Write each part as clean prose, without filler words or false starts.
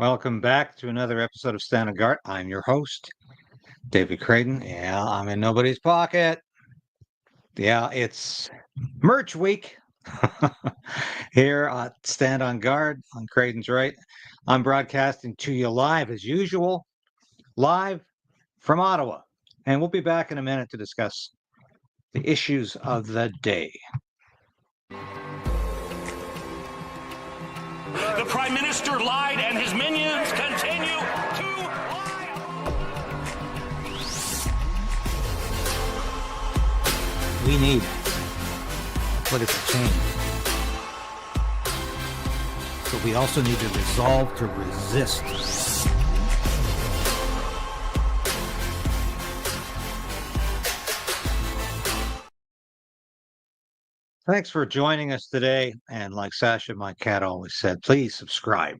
Welcome back to another episode of Stand on Guard. I'm your host, David Creighton. Yeah, I'm in nobody's pocket. Yeah, it's merch week here at Stand on Guard on Creighton's Right. I'm broadcasting to you live as usual, live from Ottawa. And we'll be back in a minute to discuss the issues of the day. The Prime Minister lied and his minions continue to lie. We need political change. But we also need to resolve to resist. Thanks for joining us today. And like Sasha, my cat, always said, please subscribe.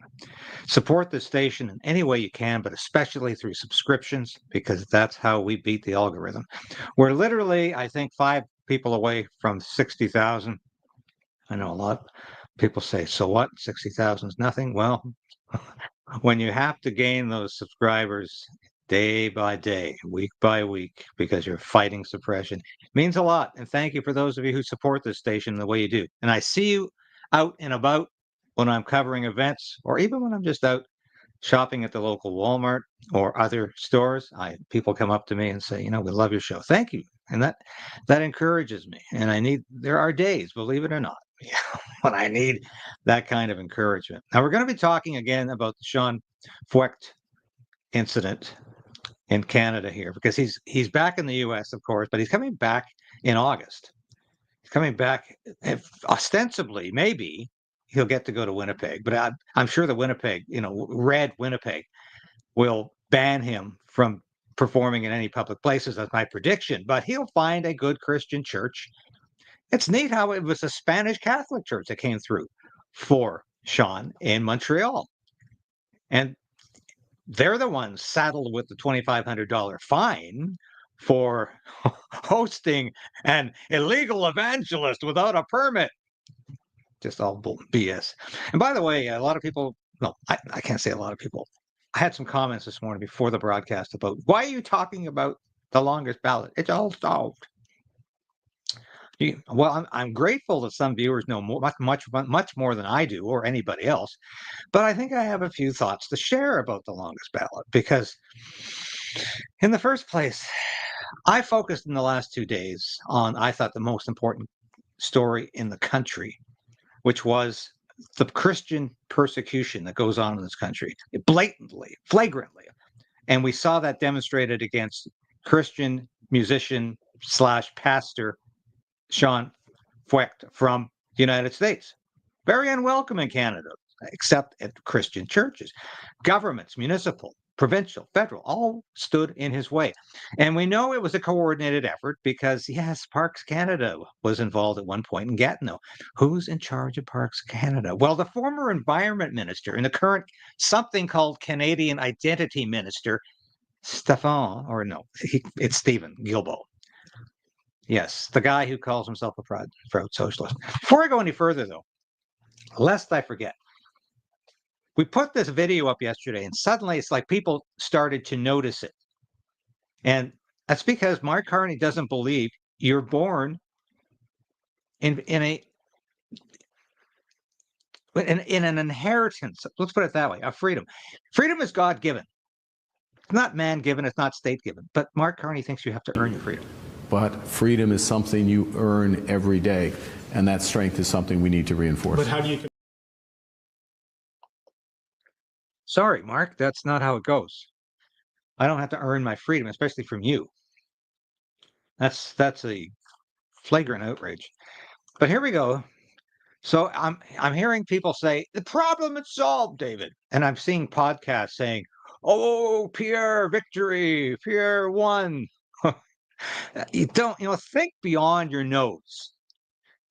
Support the station in any way you can, but especially through subscriptions, because that's how we beat the algorithm. We're literally, I think, 5 people away from 60,000. I know a lot of people say, so what? 60,000 is nothing. Well, when you have to gain those subscribers day by day, week by week, because you're fighting suppression, it means a lot. And thank you for those of you who support this station the way you do. And I see you out and about when I'm covering events, or even when I'm just out shopping at the local Walmart or other stores. People come up to me and say, we love your show. Thank you. And that encourages me. And there are days, believe it or not, when I need that kind of encouragement. Now, we're going to be talking again about the Sean Feucht incident in Canada here, because he's back in the US, of course, but he's coming back in August. He's coming back, ostensibly, maybe he'll get to go to Winnipeg, but I'm sure the Winnipeg, red Winnipeg, will ban him from performing in any public places. That's my prediction. But he'll find a good Christian church. It's neat how it was a Spanish Catholic church that came through for Sean in Montreal. And they're the ones saddled with the $2,500 fine for hosting an illegal evangelist without a permit. Just all BS. And by the way, a lot of people, no, I can't say a lot of people. I had some comments this morning before the broadcast about, why are you talking about the longest ballot? It's all solved. Well, I'm grateful that some viewers know much more than I do or anybody else, but I think I have a few thoughts to share about the longest ballot, because in the first place, I focused in the last 2 days on, I thought, the most important story in the country, which was the Christian persecution that goes on in this country, blatantly, flagrantly. And we saw that demonstrated against Christian musician / pastor Sean Feucht from the United States. Very unwelcome in Canada, except at Christian churches. Governments, municipal, provincial, federal, all stood in his way. And we know it was a coordinated effort because, yes, Parks Canada was involved at one point in Gatineau. Who's in charge of Parks Canada? Well, the former environment minister and the current something called Canadian Identity Minister, it's Stephen Guilbeault. Yes, the guy who calls himself a proud socialist. Before I go any further, though, lest I forget, we put this video up yesterday, and suddenly it's like people started to notice it. And that's because Mark Carney doesn't believe you're born in an inheritance. Let's put it that way, of freedom. Freedom is God-given. It's not man-given. It's not state-given. But Mark Carney thinks you have to earn your freedom. But freedom is something you earn every day, and that strength is something we need to reinforce. But how do you? Sorry, Mark, that's not how it goes. I don't have to earn my freedom, especially from you. That's a flagrant outrage. But here we go. So I'm hearing people say the problem is solved, David, and I'm seeing podcasts saying, "Oh, Pierre, victory! Pierre won." You don't, think beyond your nose.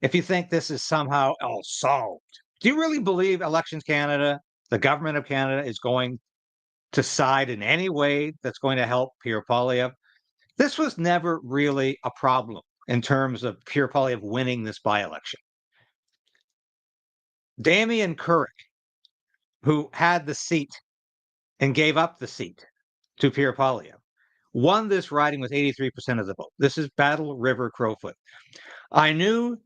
If you think this is somehow all solved, do you really believe Elections Canada, the government of Canada, is going to side in any way that's going to help Pierre Poilievre? This was never really a problem in terms of Pierre Poilievre winning this by-election. Damien Couric, who had the seat and gave up the seat to Pierre Poilievre, won this riding with 83% of the vote. This is Battle River Crowfoot. I knew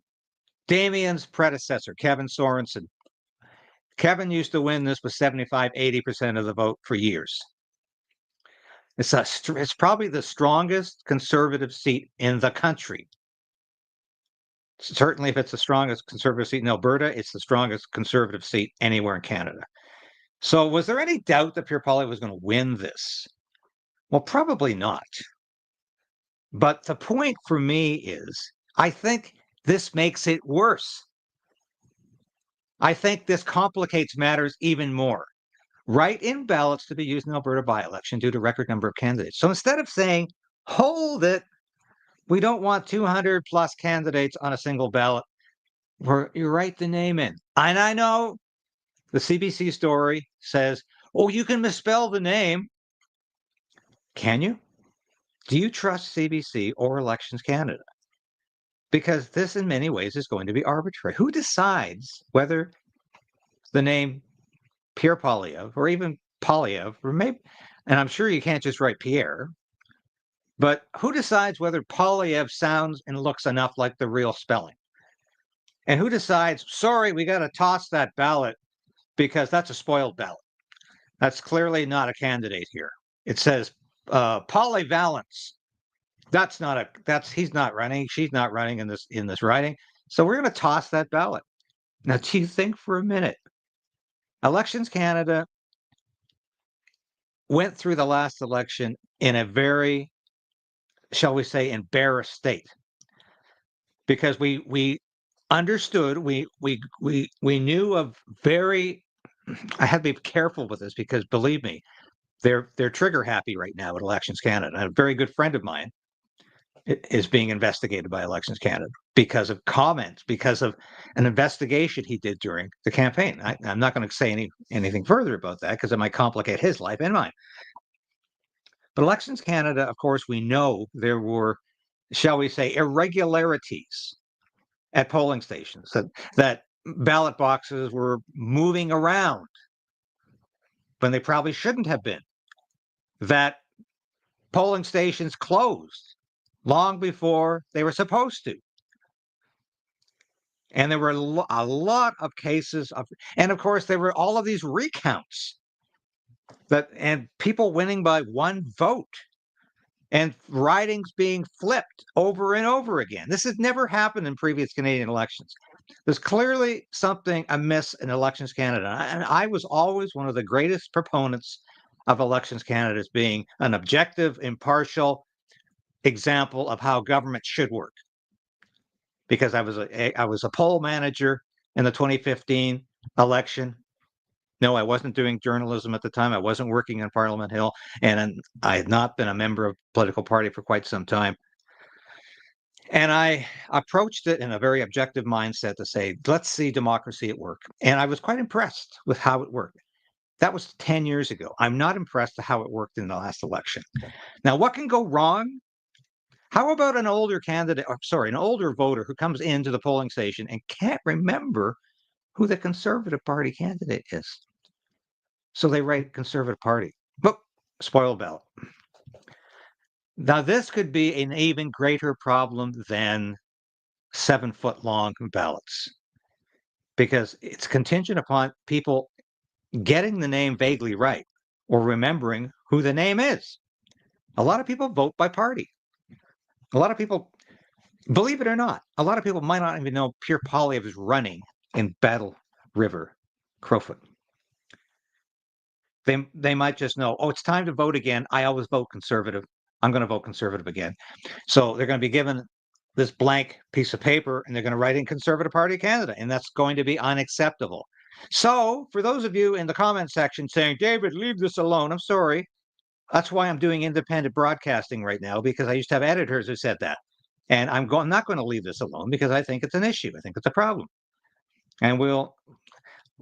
Damien's predecessor, Kevin Sorensen. Kevin used to win this with 75, 80% of the vote for years. It's probably the strongest conservative seat in the country. Certainly, if it's the strongest conservative seat in Alberta, it's the strongest conservative seat anywhere in Canada. So was there any doubt that Pierre Poilievre was going to win this? Well, probably not. But the point for me is, I think this makes it worse. I think this complicates matters even more. Write-in ballots to be used in Alberta by-election due to record number of candidates. So instead of saying, hold it, we don't want 200 plus candidates on a single ballot, you write the name in. And I know the CBC story says, oh, you can misspell the name. Can you? Do you trust CBC or Elections Canada? Because this in many ways is going to be arbitrary. Who decides whether the name Pierre Poilievre or even Poilievre, or maybe, and I'm sure you can't just write Pierre, but who decides whether Poilievre sounds and looks enough like the real spelling? And who decides, sorry, we got to toss that ballot because that's a spoiled ballot. That's clearly not a candidate here. It says polyvalence. He's not running. She's not running in this riding. So we're going to toss that ballot. Now, do you think for a minute, Elections Canada went through the last election in a very, shall we say, embarrassed state, because we understood, we knew of very. I have to be careful with this because believe me, they're trigger happy right now at Elections Canada. A very good friend of mine is being investigated by Elections Canada because of comments, because of an investigation he did during the campaign. I'm not going to say anything further about that because it might complicate his life and mine. But Elections Canada, of course, we know there were, shall we say, irregularities at polling stations, that ballot boxes were moving around when they probably shouldn't have been, that polling stations closed long before they were supposed to. And there were a lot of cases of, and of course, there were all of these recounts and people winning by one vote and ridings being flipped over and over again. This has never happened in previous Canadian elections. There's clearly something amiss in Elections Canada. And I was always one of the greatest proponents of Elections Canada as being an objective, impartial example of how government should work. Because I was a poll manager in the 2015 election. No, I wasn't doing journalism at the time. I wasn't working on Parliament Hill, and I had not been a member of a political party for quite some time. And I approached it in a very objective mindset to say, let's see democracy at work. And I was quite impressed with how it worked. That was 10 years ago. I'm not impressed with how it worked in the last election. Now, what can go wrong? How about an older candidate, an older voter who comes into the polling station and can't remember who the Conservative Party candidate is? So they write Conservative Party. Boop, spoiled ballot. Now, this could be an even greater problem than 7-foot-long ballots, because it's contingent upon people getting the name vaguely right or remembering who the name is. A lot of people vote by party. A lot of people, believe it or not, a lot of people might not even know Pierre Poilievre is running in Battle River, Crowfoot. They might just know, oh, it's time to vote again. I always vote Conservative. I'm going to vote Conservative again. So they're going to be given this blank piece of paper and they're going to write in Conservative Party Canada, and that's going to be unacceptable. So for those of you in the comment section saying, David, leave this alone, I'm sorry. That's why I'm doing independent broadcasting right now, because I used to have editors who said that. And I'm not going to leave this alone because I think it's an issue. I think it's a problem. And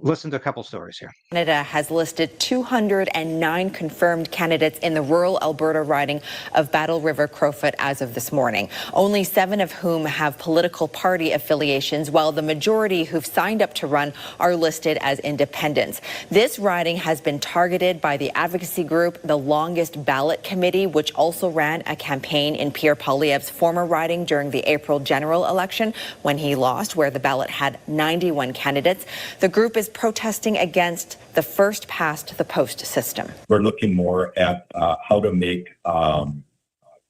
listen to a couple stories here. Canada has listed 209 confirmed candidates in the rural Alberta riding of Battle River Crowfoot as of this morning, only 7 of whom have political party affiliations, while the majority who've signed up to run are listed as independents. This riding has been targeted by the advocacy group, the Longest Ballot Committee, which also ran a campaign in Pierre Poilievre's former riding during the April general election when he lost, where the ballot had 91 candidates. The group is protesting against the first past the post system. We're looking more at how to make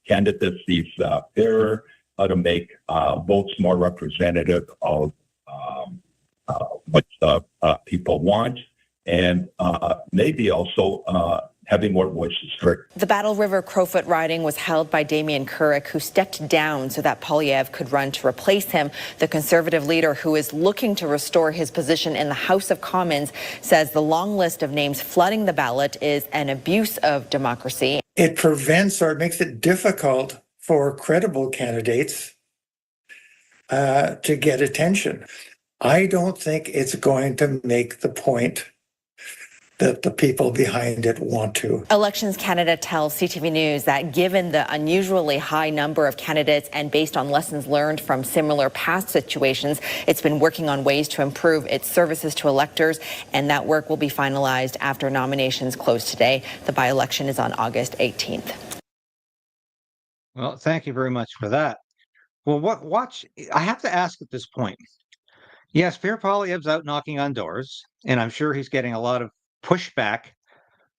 candidacies fairer, how to make votes more representative of what people want, and maybe also having more voices heard. The Battle River Crowfoot riding was held by Damien Couric, who stepped down so that Poilievre could run to replace him. The Conservative leader, who is looking to restore his position in the House of Commons, says the long list of names flooding the ballot is an abuse of democracy. It prevents or makes it difficult for credible candidates to get attention. I don't think it's going to make the point that the people behind it want to. Elections Canada tells CTV News that given the unusually high number of candidates and based on lessons learned from similar past situations, it's been working on ways to improve its services to electors, and that work will be finalized after nominations close today. The by-election is on August 18th. Well, thank you very much for that. Well, watch, I have to ask at this point. Yes, Pierre Poilievre's out knocking on doors, and I'm sure he's getting a lot of pushback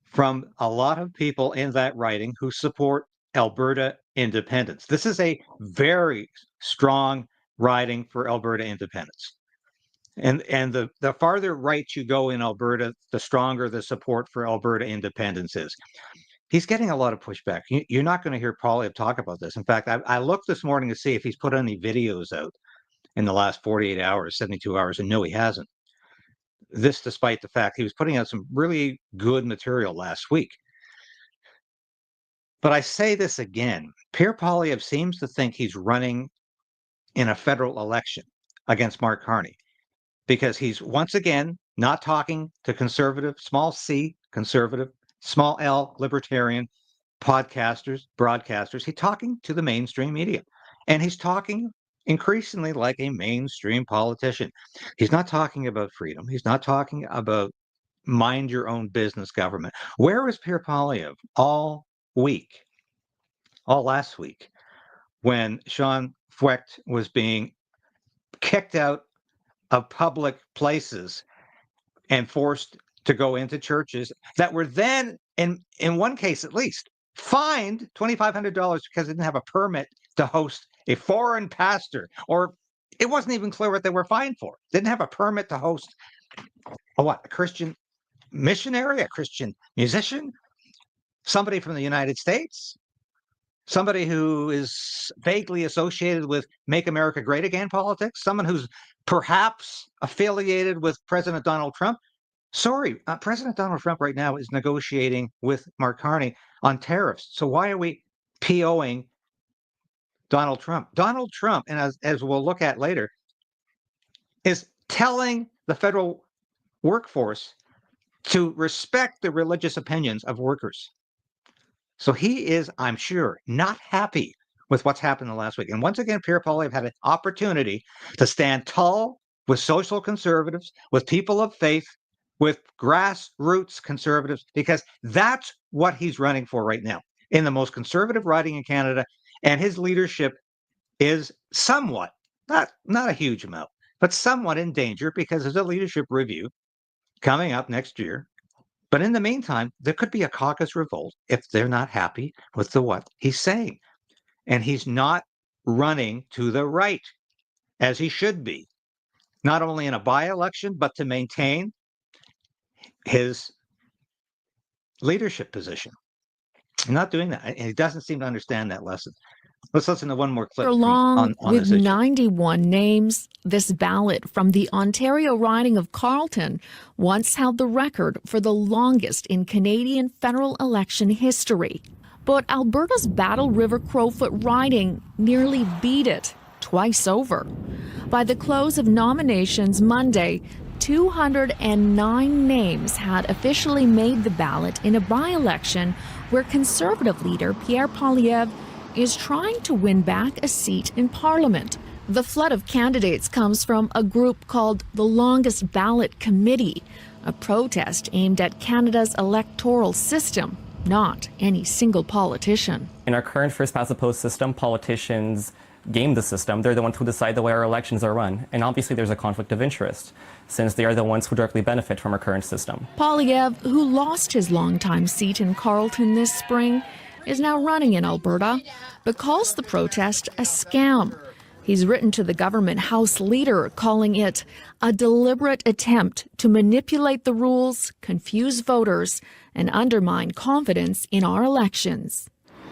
from a lot of people in that riding who support Alberta independence. This is a very strong riding for Alberta independence. And the farther right you go in Alberta, the stronger the support for Alberta independence is. He's getting a lot of pushback. You're not going to hear Poilievre talk about this. In fact, I looked this morning to see if he's put any videos out in the last 48 hours, 72 hours, and no, he hasn't. This despite the fact he was putting out some really good material last week. But I say this again, Pierre Poilievre seems to think he's running in a federal election against Mark Carney because he's once again not talking to conservative, small c, conservative, small l, libertarian podcasters, broadcasters. He's talking to the mainstream media, and he's talking increasingly like a mainstream politician. He's not talking about freedom. He's not talking about mind your own business government. Where was Pierre Poilievre all week, all last week, when Sean Feucht was being kicked out of public places and forced to go into churches that were then, in one case at least, fined $2,500 because they didn't have a permit to host a foreign pastor, or it wasn't even clear what they were fined for. Didn't have a permit to host a Christian missionary, a Christian musician, somebody from the United States, somebody who is vaguely associated with Make America Great Again politics, someone who's perhaps affiliated with President Donald Trump. Sorry, President Donald Trump right now is negotiating with Mark Carney on tariffs. So why are we POing Donald Trump? Donald Trump, and as we'll look at later, is telling the federal workforce to respect the religious opinions of workers. So he is, I'm sure, not happy with what's happened the last week. And once again, Pierre Poilievre had an opportunity to stand tall with social conservatives, with people of faith, with grassroots conservatives, because that's what he's running for right now in the most conservative riding in Canada. And his leadership is somewhat, not a huge amount, but somewhat in danger because there's a leadership review coming up next year. But in the meantime, there could be a caucus revolt if they're not happy with what he's saying. And he's not running to the right as he should be, not only in a by-election, but to maintain his leadership position. I'm not doing that. And he doesn't seem to understand that lesson. Let's listen to one more clip along on with this issue. 91 names. This ballot from the Ontario riding of Carleton once held the record for the longest in Canadian federal election history. But Alberta's Battle River Crowfoot riding nearly beat it twice over. By the close of nominations Monday, 209 names had officially made the ballot in a by-election where Conservative leader Pierre Poilievre is trying to win back a seat in Parliament. The flood of candidates comes from a group called the Longest Ballot Committee, a protest aimed at Canada's electoral system, not any single politician. In our current first-past-the-post system, politicians game the system. They're the ones who decide the way our elections are run. And obviously there's a conflict of interest, since they are the ones who directly benefit from our current system. Poilievre, who lost his longtime seat in Carleton this spring, is now running in Alberta, but calls the protest a scam. He's written to the government House leader, calling it a deliberate attempt to manipulate the rules, confuse voters, and undermine confidence in our elections.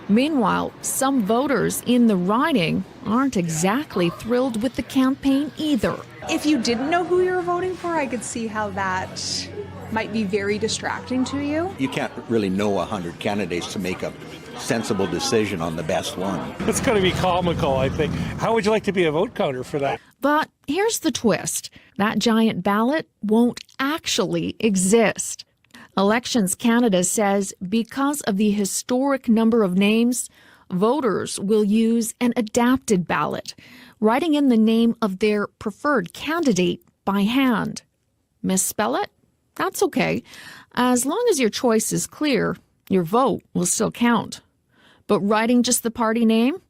Meanwhile, some voters in the riding aren't exactly thrilled with the campaign either. If you didn't know who you were voting for, I could see how that might be very distracting to you. You can't really know 100 candidates to make a sensible decision on the best one. It's going to be comical, I think. How would you like to be a vote counter for that? But here's the twist. That giant ballot won't actually exist. Elections Canada says because of the historic number of names, voters will use an adapted ballot, writing in the name of their preferred candidate by hand. Misspell it? That's okay. As long as your choice is clear, your vote will still count. But writing just the party name?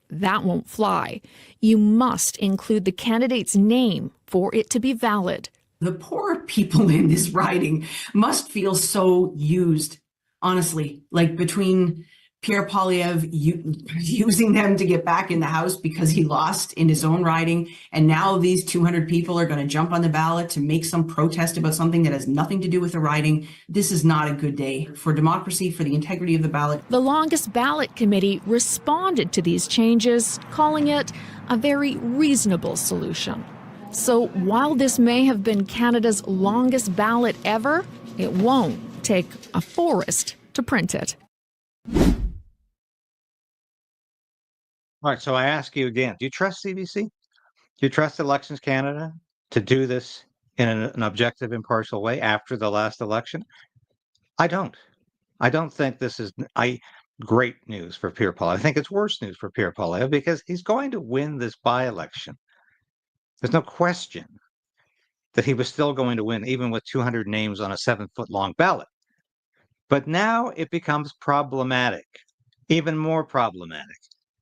That won't fly. You must include the candidate's name for it to be valid. The poor people in this riding must feel so used, honestly, like between Pierre Poilievre using them to get back in the House because he lost in his own riding, and now these 200 people are going to jump on the ballot to make some protest about something that has nothing to do with the riding. This is not a good day for democracy, for the integrity of the ballot. The Longest Ballot Committee responded to these changes, calling it a very reasonable solution. So while this may have been Canada's longest ballot ever, it won't take a forest to print it. All right, so I ask you again, do you trust CBC? Do you trust Elections Canada to do this in an objective, impartial way after the last election? I don't. I don't think this is great news for Pierre Poilievre. I think it's worse news for Pierre Poilievre because he's going to win this by-election. There's no question that he was still going to win, even with 200 names on a 7-foot-long ballot. But now it becomes problematic, even more problematic,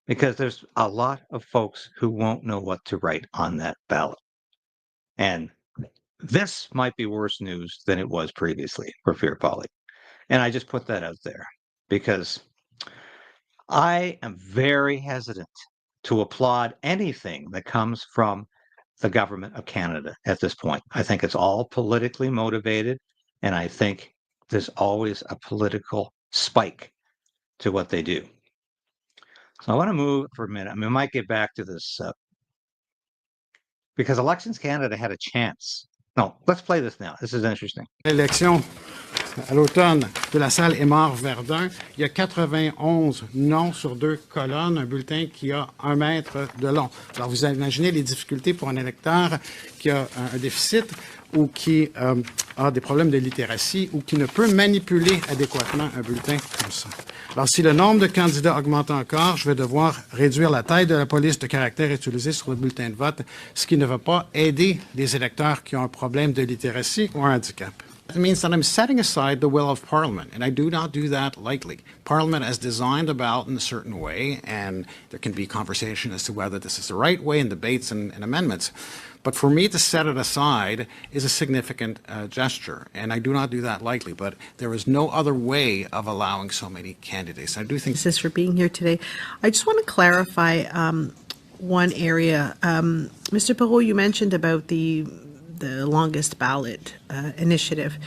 because there's a lot of folks who won't know what to write on that ballot. And this might be worse news than it was previously for Pierre Poilievre. And I just put that out there because I am very hesitant to applaud anything that comes from the government of Canada at this point. I think it's all politically motivated, and I think there's always a political spike to what they do. So I want to move for a minute. I mean, I might get back to this because Elections Canada had a chance. No, let's play this now. This is interesting. L'élection à l'automne de la salle Aymar-Verdun, il y a 91 noms sur 2 colonnes, un bulletin qui a 1 mètre de long. Alors vous imaginez les difficultés pour un électeur qui a un déficit ou qui a des problèmes de littératie ou qui ne peut manipuler adéquatement un bulletin comme ça. Alors, si le nombre de candidats augmente encore, je vais devoir réduire la taille de la police de caractère utilisée sur le bulletin de vote, ce qui ne va pas aider les électeurs qui ont un problème de littératie ou un handicap. It means that I'm setting aside the will of Parliament, and I do not do that lightly. Parliament has designed the ballot in a certain way, and there can be conversation as to whether this is the right way in debates and amendments. But for me to set it aside is a significant gesture, and I do not do that lightly. But there is no other way of allowing so many candidates. I do think. Thanks for being here today. I just want to clarify one area. Mr. Perrault, you mentioned about the longest ballot initiative,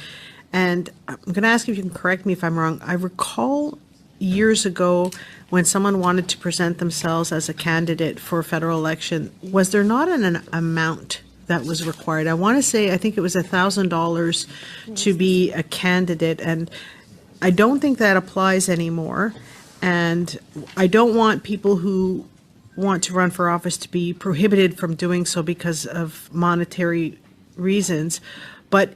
and I'm going to ask you if you can correct me if I'm wrong. I recall years ago when someone wanted to present themselves as a candidate for a federal election, was there not an amount that was required? I want to say, I think it was $1,000 to be a candidate, and I don't think that applies anymore. And I don't want people who want to run for office to be prohibited from doing so because of monetary reasons, but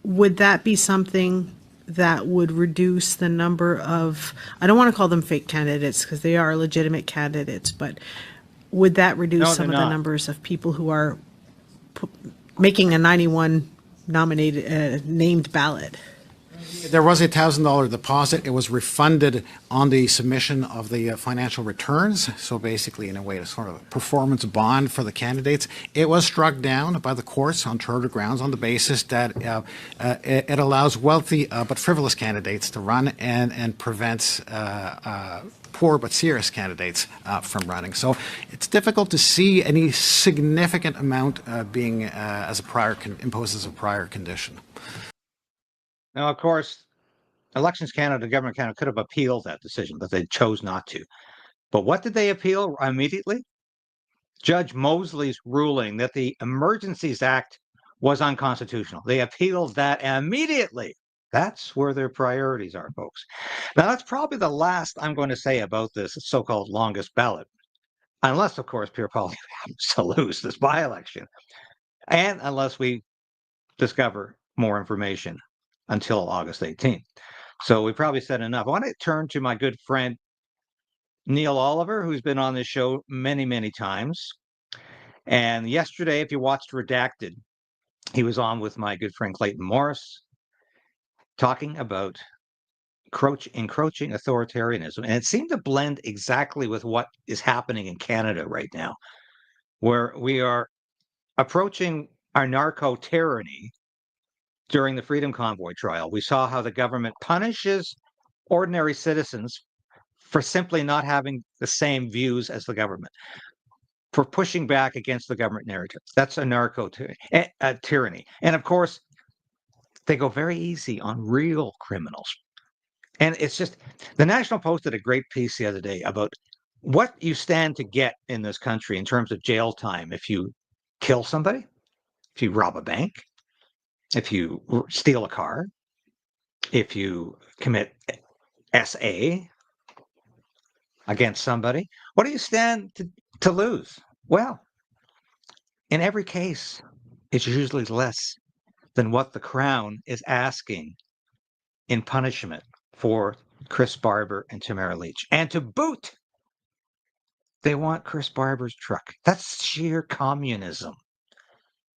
would that be something that would reduce the number of, I don't want to call them fake candidates because they are legitimate candidates, but would that reduce some of the numbers of people who are making a 91 nominated named ballot? There was a $1,000 deposit. It was refunded on the submission of the financial returns. So basically, in a way, it's sort of a performance bond for the candidates. It was struck down by the courts on charter grounds on the basis that it allows wealthy but frivolous candidates to run and prevents poor but serious candidates from running. So it's difficult to see any significant amount being imposed as a prior condition. Now, of course, Elections Canada, Government Canada could have appealed that decision, but they chose not to. But what did they appeal immediately? Judge Mosley's ruling that the Emergencies Act was unconstitutional. They appealed that immediately. That's where their priorities are, folks. Now, that's probably the last I'm going to say about this so-called longest ballot, unless, of course, Pierre Poilievre happens to lose this by-election, and unless we discover more information until August 18th. So we probably said enough. I want to turn to my good friend, Neil Oliver, who's been on this show many, many times. And yesterday, if you watched Redacted, he was on with my good friend Clayton Morris, talking about encroaching authoritarianism. And it seemed to blend exactly with what is happening in Canada right now, where we are approaching our narco-tyranny. During the Freedom Convoy trial, we saw how the government punishes ordinary citizens for simply not having the same views as the government, for pushing back against the government narrative. That's a narco-tyranny. And of course, they go very easy on real criminals. And it's just, the National Post did a great piece the other day about what you stand to get in this country in terms of jail time if you kill somebody, if you rob a bank, if you steal a car, if you commit SA against somebody. What do you stand to lose? Well, in every case, it's usually less than what the Crown is asking in punishment for Chris Barber and Tamara Leach. And to boot, they want Chris Barber's truck. That's sheer communism.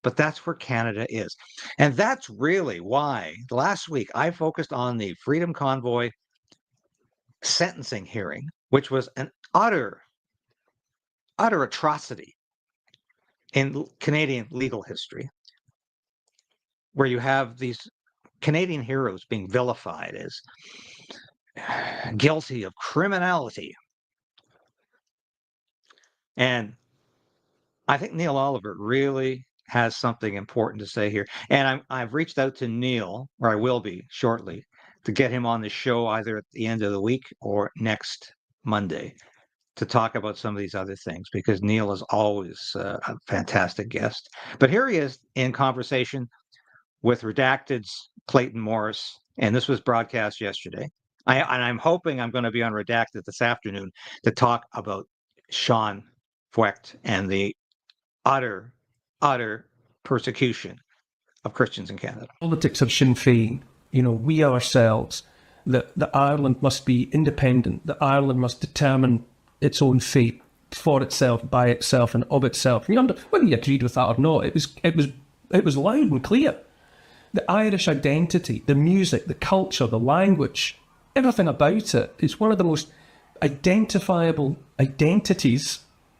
But that's where Canada is. And that's really why last week I focused on the Freedom Convoy sentencing hearing, which was an utter atrocity in Canadian legal history, where you have these Canadian heroes being vilified as guilty of criminality. And I think Neil Oliver really has something important to say here. And I've reached out to Neil, or I will be shortly, to get him on the show either at the end of the week or next Monday to talk about some of these other things, because Neil is always a fantastic guest. But here he is in conversation with Redacted's Clayton Morris, and this was broadcast yesterday. I'm hoping I'm going to be on Redacted this afternoon to talk about Sean Feucht and the utter persecution of Christians in Canada. Politics of Sinn Féin, we ourselves, that Ireland must be independent, that Ireland must determine its own fate for itself, by itself, and of itself. And whether you agreed with that or not, it was loud and clear. The Irish identity, the music, the culture, the language, everything about it is one of the most identifiable identities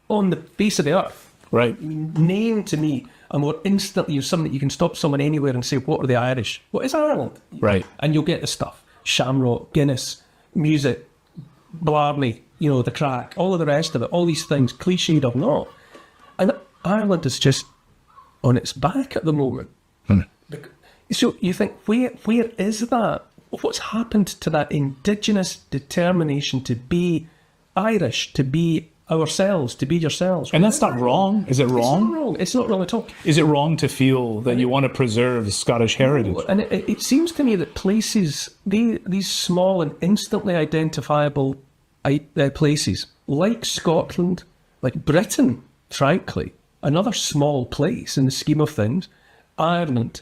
on the face of the earth. Right. Name to me a more instantly something that you can stop someone anywhere and say, what are the Irish? What is Ireland? Right. And you'll get the stuff. Shamrock, Guinness, music, Blarney, the crack, all of the rest of it, all these things, cliched or not. And Ireland is just on its back at the moment. So you think, where is that? What's happened to that indigenous determination to be Irish, to be ourselves, to be yourselves? And that's not wrong. Is it wrong? It's not wrong. It's not wrong at all. Is it wrong to feel that you want to preserve Scottish heritage? And it seems to me that places, these small and instantly identifiable places, like Scotland, like Britain, frankly, another small place in the scheme of things, Ireland,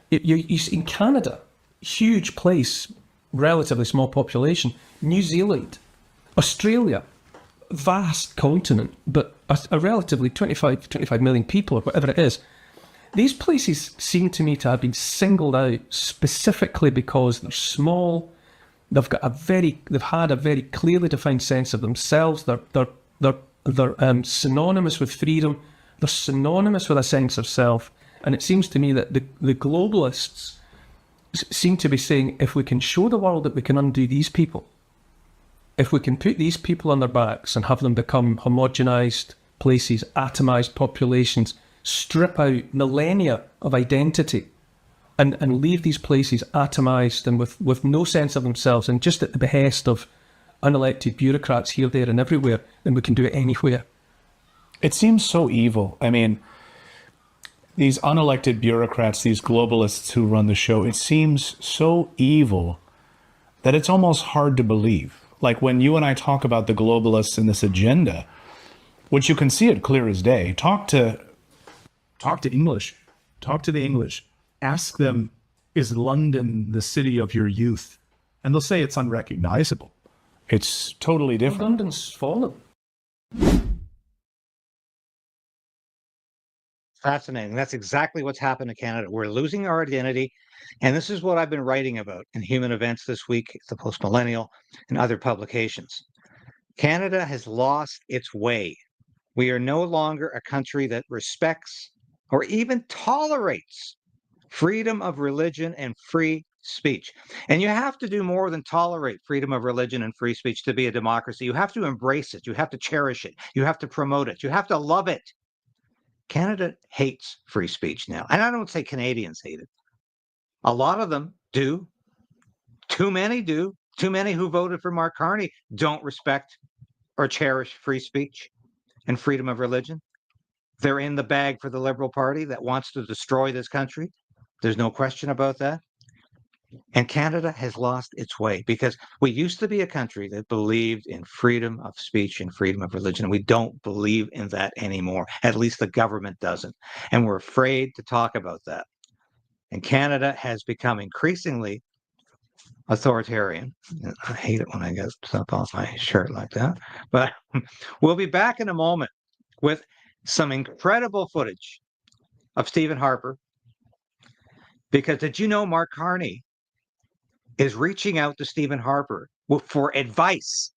in Canada, huge place, relatively small population. New Zealand, Australia, vast continent, but a relatively 25 million people or whatever it is. These places seem to me to have been singled out specifically because they're small. They've had a very clearly defined sense of themselves. They're synonymous with freedom. They're synonymous with a sense of self. And it seems to me that the globalists seem to be saying, if we can show the world that we can undo these people, if we can put these people on their backs and have them become homogenized places, atomized populations, strip out millennia of identity and leave these places atomized and with no sense of themselves and just at the behest of unelected bureaucrats here, there and everywhere, then we can do it anywhere. It seems so evil. I mean, these unelected bureaucrats, these globalists who run the show, it seems so evil that it's almost hard to believe. Like when you and I talk about the globalists and this agenda, which you can see it clear as day, talk to English, talk to the English, ask them, is London the city of your youth? And they'll say it's unrecognizable. It's totally different. London's fallen. Fascinating. That's exactly what's happened to Canada. We're losing our identity. And this is what I've been writing about in Human Events this week, the Postmillennial, and other publications. Canada has lost its way. We are no longer a country that respects or even tolerates freedom of religion and free speech. And you have to do more than tolerate freedom of religion and free speech to be a democracy. You have to embrace it. You have to cherish it. You have to promote it. You have to love it. Canada hates free speech now. And I don't say Canadians hate it. A lot of them do. Too many do. Too many who voted for Mark Carney don't respect or cherish free speech and freedom of religion. They're in the bag for the Liberal Party that wants to destroy this country. There's no question about that. And Canada has lost its way because we used to be a country that believed in freedom of speech and freedom of religion. And we don't believe in that anymore. At least the government doesn't. And we're afraid to talk about that. And Canada has become increasingly authoritarian. I hate it when I get stuff off my shirt like that. But we'll be back in a moment with some incredible footage of Stephen Harper. Because did you know Mark Carney is reaching out to Stephen Harper for advice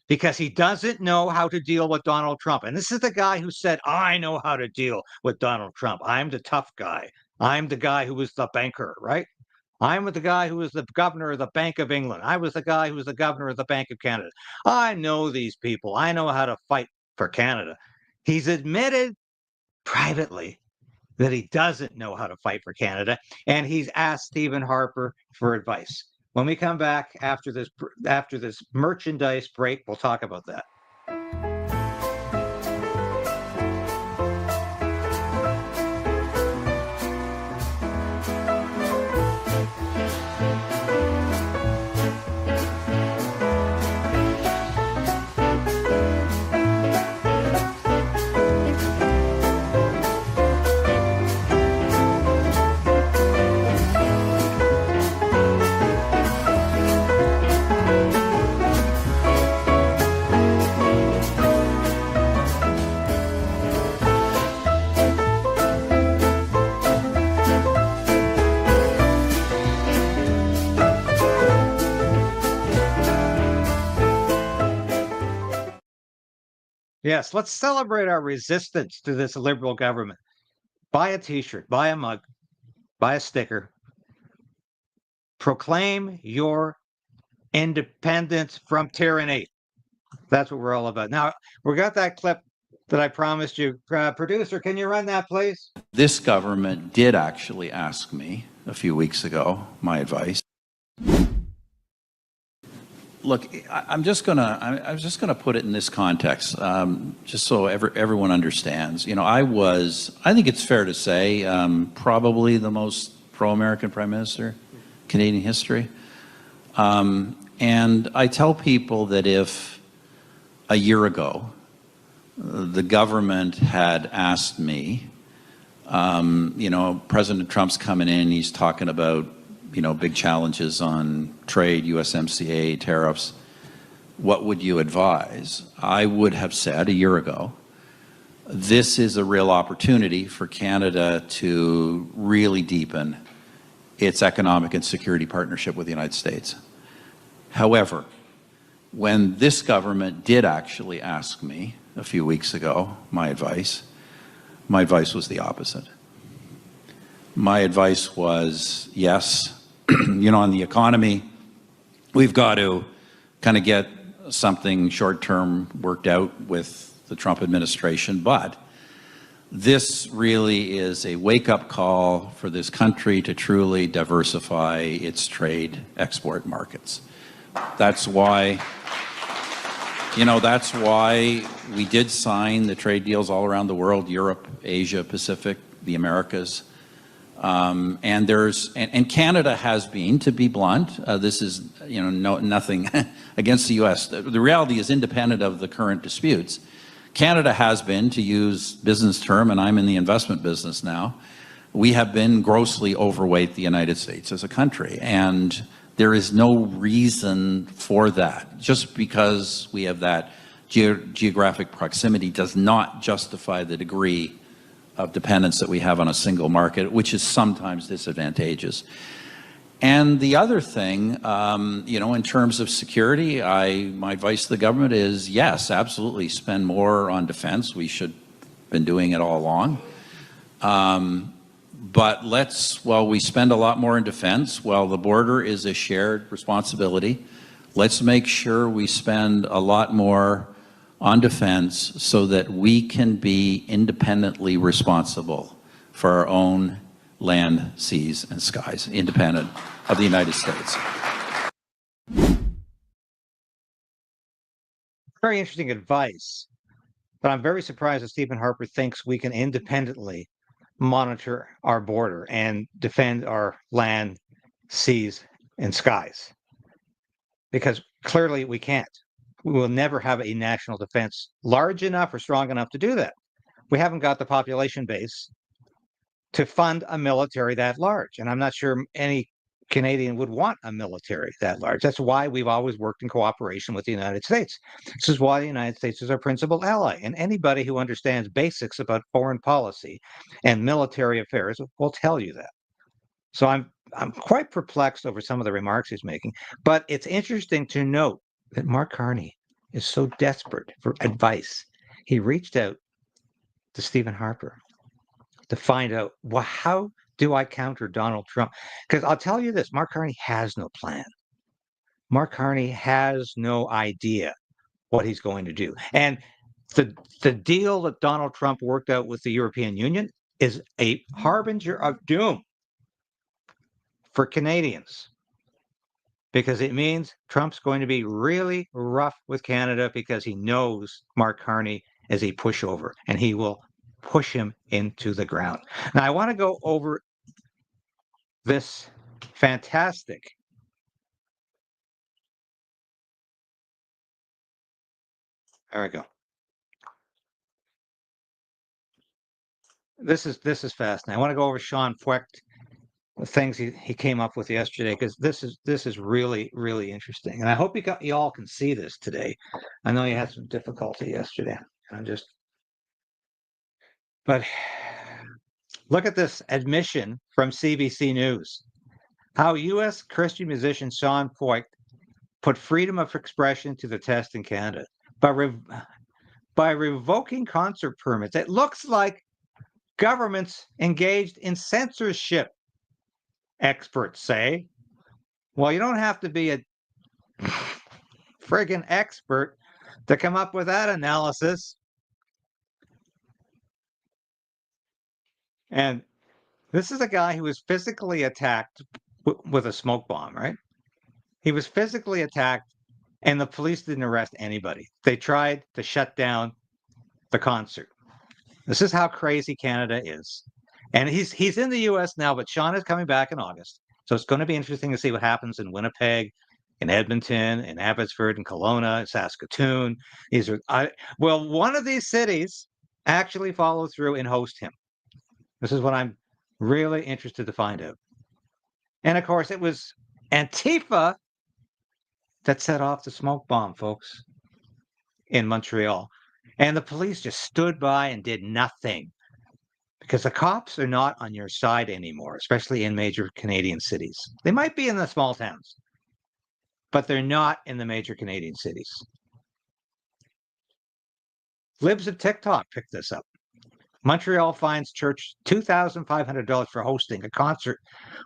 because he doesn't know how to deal with Donald Trump. And this is the guy who said, I know how to deal with Donald Trump. I'm the tough guy. I'm the guy who was the banker, right? I'm the guy who was the governor of the Bank of England. I was the guy who was the governor of the Bank of Canada. I know these people. I know how to fight for Canada. He's admitted privately that he doesn't know how to fight for Canada, and he's asked Stephen Harper for advice. When we come back after this merchandise break, we'll talk about that. Yes, let's celebrate our resistance to this liberal government. Buy a t-shirt, buy a mug, buy a sticker. Proclaim your independence from tyranny. That's what we're all about. Now, we got that clip that I promised you. Producer, can you run that, please? This government did actually ask me a few weeks ago my advice. Look, I'm just gonna put it in this context, just so everyone understands. You know, I think it's fair to say, probably the most pro-American prime minister in Canadian history. And I tell people that if a year ago the government had asked me President Trump's coming in, he's talking about, big challenges on trade, USMCA, tariffs. What would you advise? I would have said a year ago, this is a real opportunity for Canada to really deepen its economic and security partnership with the United States. However, when this government did actually ask me a few weeks ago my advice was the opposite. My advice was, yes, on the economy, we've got to kind of get something short-term worked out with the Trump administration, but this really is a wake-up call for this country to truly diversify its trade export markets. That's why we did sign the trade deals all around the world, Europe, Asia, Pacific, the Americas. And Canada has been, to be blunt, this is nothing against the U.S. The reality is, independent of the current disputes, Canada has been, to use business term, and I'm in the investment business now, we have been grossly overweight the United States as a country, and there is no reason for that. Just because we have that geographic proximity does not justify the degree of dependence that we have on a single market, which is sometimes disadvantageous. And the other thing, in terms of security, my advice to the government is, yes, absolutely, spend more on defense. We should have been doing it all along. But while we spend a lot more in defense, while the border is a shared responsibility, let's make sure we spend a lot more on defense so that we can be independently responsible for our own land, seas, and skies, independent of the United States. Very interesting advice, but I'm very surprised that Stephen Harper thinks we can independently monitor our border and defend our land, seas, and skies. Because clearly we can't. We will never have a national defense large enough or strong enough to do that. We haven't got the population base to fund a military that large. And I'm not sure any Canadian would want a military that large. That's why we've always worked in cooperation with the United States. This is why the United States is our principal ally. And anybody who understands basics about foreign policy and military affairs will tell you that. So I'm quite perplexed over some of the remarks he's making. But it's interesting to note that Mark Carney is so desperate for advice. He reached out to Stephen Harper to find out, well, how do I counter Donald Trump? Because I'll tell you this, Mark Carney has no plan. Mark Carney has no idea what he's going to do. And the deal that Donald Trump worked out with the European Union is a harbinger of doom for Canadians, because it means Trump's going to be really rough with Canada because he knows Mark Carney is a pushover, and he will push him into the ground. Now, I want to go over this fantastic there we go. This is fascinating. I want to go over Sean Feucht, the things he came up with yesterday, because this is really, really interesting. And I hope you all can see this today. I know you had some difficulty yesterday. But look at this admission from CBC News. How U.S. Christian musician Sean Feucht put freedom of expression to the test in Canada by revoking concert permits. It looks like governments engaged in censorship, experts say. Well, you don't have to be a friggin' expert to come up with that analysis. And this is a guy who was physically attacked with a smoke bomb, right? He was physically attacked, and the police didn't arrest anybody. They tried to shut down the concert. This is how crazy Canada is. And he's in the U.S. now, but Sean is coming back in August. So it's going to be interesting to see what happens in Winnipeg, in Edmonton, in Abbotsford, in Kelowna, in Saskatoon. Will one of these cities actually follow through and host him? This is what I'm really interested to find out. And of course, it was Antifa that set off the smoke bomb, folks, in Montreal. And the police just stood by and did nothing because the cops are not on your side anymore, especially in major Canadian cities. They might be in the small towns, but they're not in the major Canadian cities. Libs of TikTok picked this up. Montreal fines church $2,500 for hosting a concert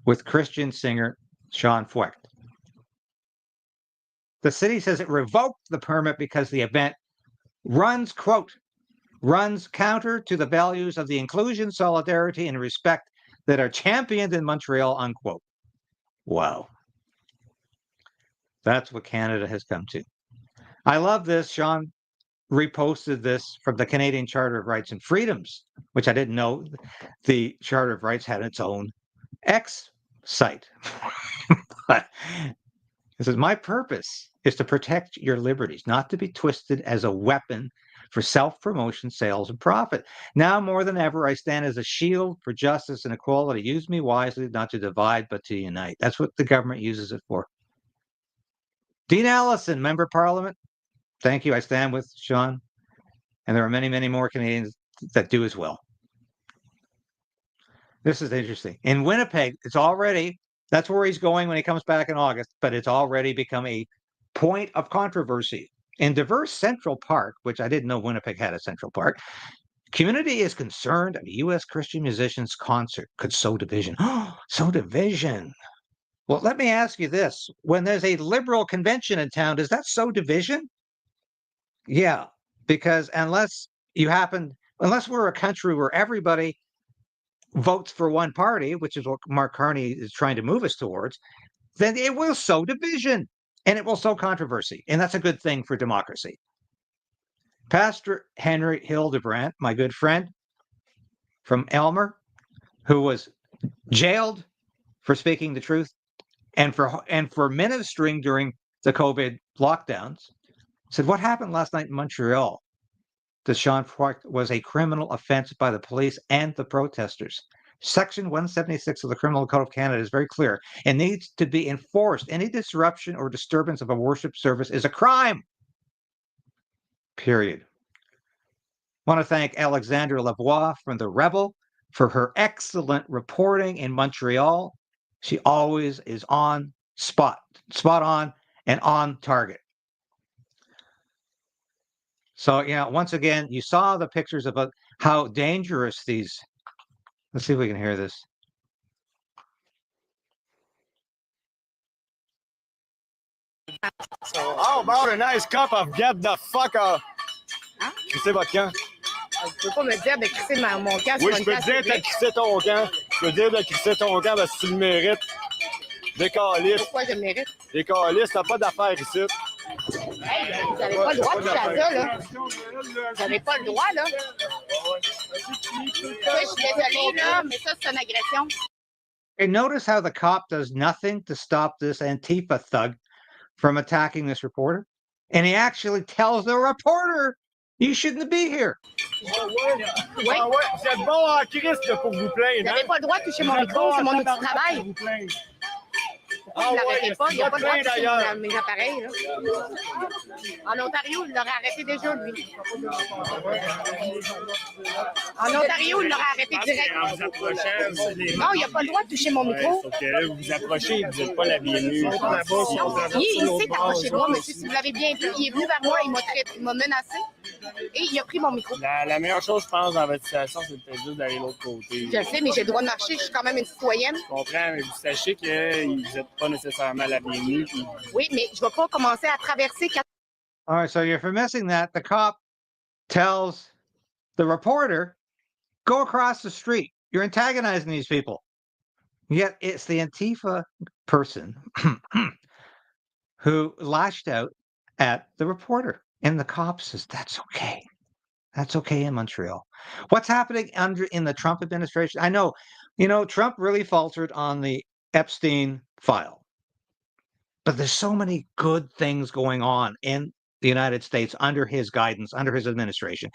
with Christian singer Sean Feucht. The city says it revoked the permit because the event runs, quote, runs counter to the values of the inclusion, solidarity, and respect that are championed in Montreal, unquote. Wow. That's what Canada has come to. I love this. Sean reposted this from the Canadian Charter of Rights and Freedoms, which I didn't know the Charter of Rights had its own X site. But it says, my purpose is to protect your liberties, not to be twisted as a weapon for self-promotion, sales, and profit. Now more than ever, I stand as a shield for justice and equality. Use me wisely, not to divide, but to unite. That's what the government uses it for. Dean Allison, Member of Parliament. Thank you. I stand with Sean. And there are many, many more Canadians that do as well. This is interesting. In Winnipeg, it's already, that's where he's going when he comes back in August, but it's already become a point of controversy. In diverse Central Park, which I didn't know Winnipeg had a Central Park, community is concerned a U.S. Christian musicians concert could sow division. Sow division. Well, let me ask you this. When there's a liberal convention in town, does that sow division? Yeah, because unless we're a country where everybody votes for one party, which is what Mark Carney is trying to move us towards, then it will sow division and it will sow controversy. And that's a good thing for democracy. Pastor Henry Hildebrandt, my good friend from Elmer, who was jailed for speaking the truth and for ministering during the COVID lockdowns, said what happened last night in Montreal to Sean Feucht was a criminal offense by the police and the protesters. Section 176 of the Criminal Code of Canada is very clear and needs to be enforced. Any disruption or disturbance of a worship service is a crime. Period. I want to thank Alexandra Lavoie from The Rebel for her excellent reporting in Montreal. She always is on spot on and on target. So, yeah, once again, you saw the pictures about how dangerous these. Let's see if we can hear this. So, how about a nice cup of get the fuck up? Hein? Crissez votre camp. Tu peux pas me dire de crisser mon camp. Oui, je peux te dire de crisser ton camp. Je peux te dire de crisser ton camp parce que tu le mérites. Décaliste. Pourquoi je le mérite? Décaliste, t'as pas d'affaires ici. Hey, vous n'avez pas le droit de toucher à ça, là. Vous n'avez pas le droit, là. Je suis désolée, là, mais ça, c'est une agression. And notice how the cop does nothing to stop this Antifa thug from attacking this reporter. And he actually tells the reporter, you shouldn't be here. Oui. Ah ouais, vous êtes bon en Christ pour vous plaindre. Vous n'avez pas le droit de toucher mon micro, c'est mon outil de travail. Pourquoi vous ne l'arrêtez pas? Il n'y a pas le droit de toucher mes appareils. Là. En Ontario, il l'aurait arrêté déjà, lui. En Ontario, il l'aurait arrêté direct. En vous approchant, non, il n'a pas le droit de toucher mon micro. Sauf que là, vous vous approchez, vous n'êtes pas la bienvenue. Il s'est approché de moi, monsieur. Si vous l'avez bien vu, il est venu vers moi, il m'a menacé et il a pris mon micro. La meilleure chose, je pense, dans votre situation, c'est peut-être juste d'aller de l'autre côté. Je le sais, mais j'ai le droit de marcher. Je suis quand même une citoyenne. Je comprends, mais vous sachez que vous n'êtes pas nécessairement la bienvenue. Puis... Oui, mais je ne vais pas commencer à traverser. All right, so if you're missing that, the cop tells the reporter, go across the street. You're antagonizing these people. Yet it's the Antifa person who lashed out at the reporter. And the cop says, that's okay. That's okay in Montreal. What's happening in the Trump administration? I know, Trump really faltered on the Epstein file. But there's so many good things going on in the United States under his guidance, under his administration.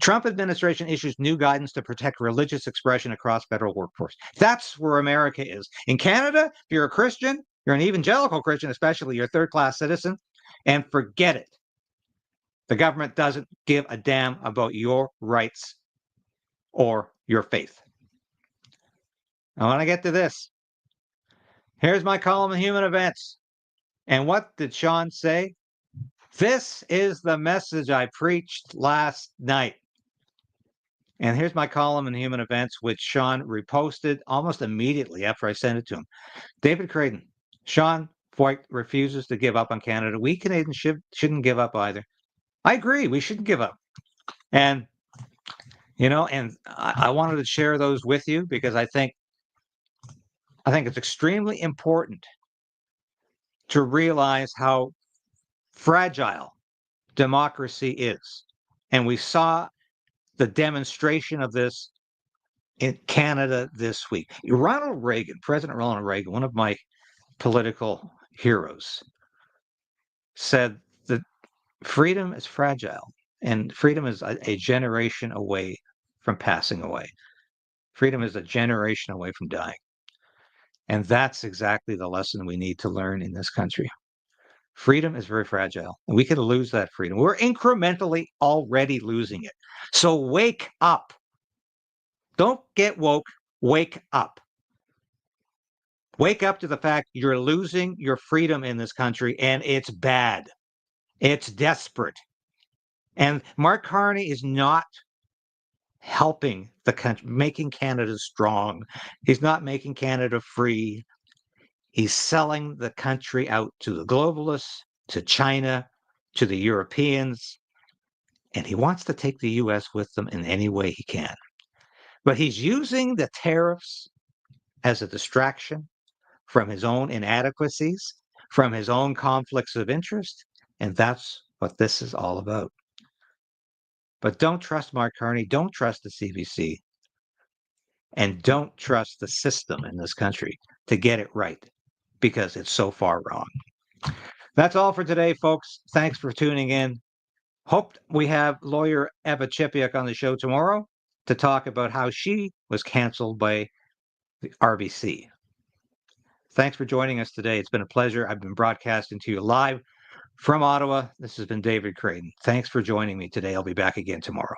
Trump administration issues new guidance to protect religious expression across federal workforce. That's where America is. In Canada, if you're a Christian, you're an evangelical Christian, especially, you're a third-class citizen, and forget it. The government doesn't give a damn about your rights or your faith. I want to get to this. Here's my column in Human Events. And what did Sean say? This is the message I preached last night. And here's my column in Human Events, which Sean reposted almost immediately after I sent it to him. David Creighton, Sean Feucht refuses to give up on Canada. We Canadians shouldn't give up either. I agree, we shouldn't give up. And, and I wanted to share those with you because I think it's extremely important to realize how fragile democracy is. And we saw the demonstration of this in Canada this week. President Ronald Reagan, one of my political heroes, said that freedom is fragile and freedom is a generation away from passing away. Freedom is a generation away from dying. And that's exactly the lesson we need to learn in this country. Freedom is very fragile, and we could lose that freedom. We're incrementally already losing it. So wake up. Don't get woke. Wake up. Wake up to the fact you're losing your freedom in this country, and it's bad. It's desperate. And Mark Carney is not helping the country, making Canada strong. He's not making Canada free. He's selling the country out to the globalists, to China, to the Europeans, and he wants to take the U.S. with them in any way he can. But he's using the tariffs as a distraction from his own inadequacies, from his own conflicts of interest, and that's what this is all about. But don't trust Mark Carney, don't trust the CBC, and don't trust the system in this country to get it right, because it's so far wrong. That's all for today, folks. Thanks for tuning in. Hope we have lawyer Eva Chipiuk on the show tomorrow to talk about how she was canceled by the RBC. Thanks for joining us today. It's been a pleasure. I've been broadcasting to you live from Ottawa. This has been David Creighton. Thanks for joining me today. I'll be back again tomorrow.